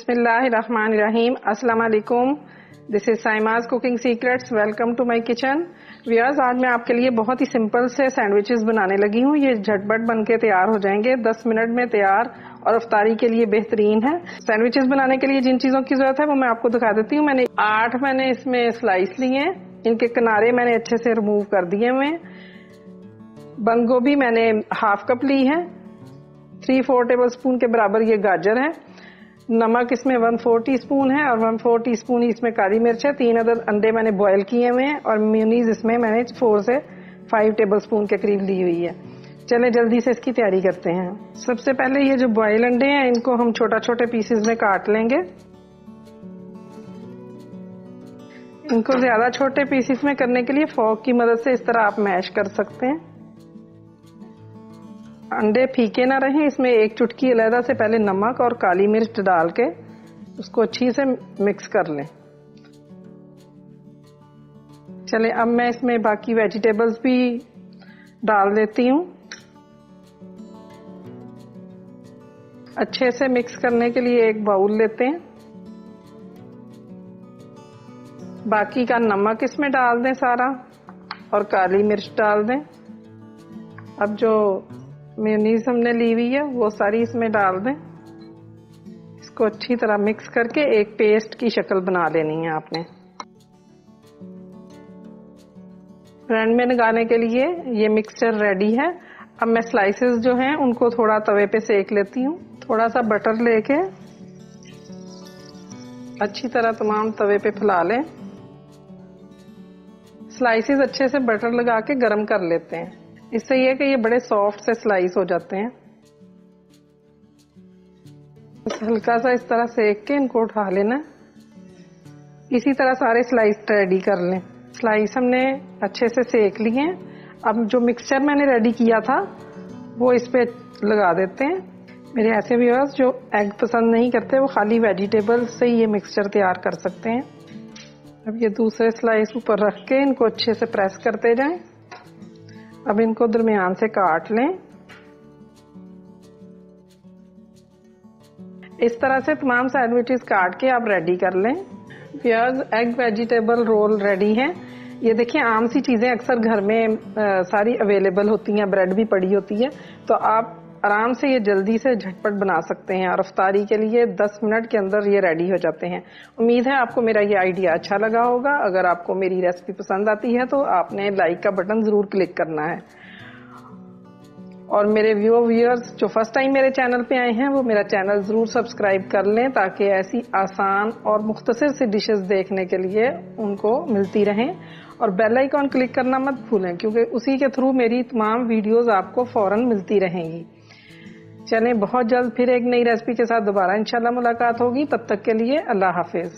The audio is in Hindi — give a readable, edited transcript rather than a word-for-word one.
बिस्मिल्लाहिर्रहमानिर्रहीम। अस्सलाम वालेकुम। This is Saima's cooking secrets. Welcome to my kitchen. Viewers, आज मैं आपके लिए बहुत ही सिंपल से सैंडविचेस बनाने लगी हूँ। ये झटपट बन के तैयार हो जाएंगे, 10 मिनट में तैयार और अफ्तारी के लिए बेहतरीन है। सैंडविचेस बनाने के लिए जिन चीजों की जरूरत है वो मैं आपको दिखा देती हूँ। मैंने 8 इसमें स्लाइस लिए हैं। इनके किनारे मैंने अच्छे से रिमूव कर दिए हुए। बंद गोभी मैंने हाफ कप ली है। 3-4 टेबल स्पून के बराबर ये गाजर है। नमक इसमें 1/4 टीस्पून है और 1/4 टीस्पून इसमें काली मिर्च है। 3 अदद अंडे मैंने बॉयल किए हुए हैं और मेयोनीज इसमें मैंने 4 से 5 टेबल स्पून के करीब ली हुई है। चलें जल्दी से इसकी तैयारी करते हैं। सबसे पहले ये जो बॉयल अंडे हैं इनको हम छोटा छोटे पीसेस में काट लेंगे। इनको ज्यादा छोटे पीसेस में करने के लिए फोर्क की मदद से इस तरह आप मैश कर सकते हैं। अंडे फीके ना रहें, इसमें एक चुटकी अलहदा से पहले नमक और काली मिर्च डाल के उसको अच्छी से मिक्स कर लें। चलें अब मैं इसमें बाकी वेजिटेबल्स भी डाल देती हूँ। अच्छे से मिक्स करने के लिए एक बाउल लेते हैं। बाकी का नमक इसमें डाल दें सारा और काली मिर्च डाल दें। अब जो मेयोनीज हमने ली हुई है वो सारी इसमें डाल दें। इसको अच्छी तरह मिक्स करके एक पेस्ट की शक्ल बना लेनी है आपने। ब्रेड में लगाने के लिए ये मिक्सचर रेडी है। अब मैं स्लाइसेस जो हैं उनको थोड़ा तवे पे सेक लेती हूँ। थोड़ा सा बटर लेके अच्छी तरह तमाम तवे पे फैला लें। स्लाइसेस अच्छे से बटर लगा के गरम कर लेते हैं। इससे ये कि ये बड़े सॉफ्ट से स्लाइस हो जाते हैं। हल्का सा इस तरह सेक के इनको उठा लेना। इसी तरह सारे स्लाइस रेडी कर लें। स्लाइस हमने अच्छे से सेक लिए हैं। अब जो मिक्सचर मैंने रेडी किया था वो इस पे लगा देते हैं। मेरे ऐसे व्यूअर्स जो एग पसंद नहीं करते वो खाली वेजिटेबल से ही ये मिक्सचर तैयार कर सकते हैं। अब ये दूसरे स्लाइस ऊपर रख के इनको अच्छे से प्रेस करते जाएं। अब इनको दरमियान से काट लें। इस तरह से तमाम सैंडविचेस काट के आप रेडी कर लें। प्याज एग वेजिटेबल रोल रेडी है। ये देखिए आम सी चीजें अक्सर घर में सारी अवेलेबल होती हैं। ब्रेड भी पड़ी होती है तो आप आराम से ये जल्दी से झटपट बना सकते हैं और अफ्तारी के लिए 10 मिनट के अंदर ये रेडी हो जाते हैं। उम्मीद है आपको मेरा ये आइडिया अच्छा लगा होगा। अगर आपको मेरी रेसिपी पसंद आती है तो आपने लाइक का बटन जरूर क्लिक करना है। और मेरे व्यूअर्स जो फर्स्ट टाइम मेरे चैनल पे आए हैं वो मेरा चैनल जरूर सब्सक्राइब कर लें ताकि ऐसी आसान और मुख्तसर सी डिशेस देखने के लिए उनको मिलती रहें। और बेल आइकॉन क्लिक करना मत भूलें क्योंकि उसी के थ्रू मेरी तमाम वीडियोस आपको फौरन मिलती रहेंगी। चलें बहुत जल्द फिर एक नई रेसिपी के साथ दोबारा इंशाल्लाह मुलाकात होगी। तब तक के लिए अल्लाह हाफिज।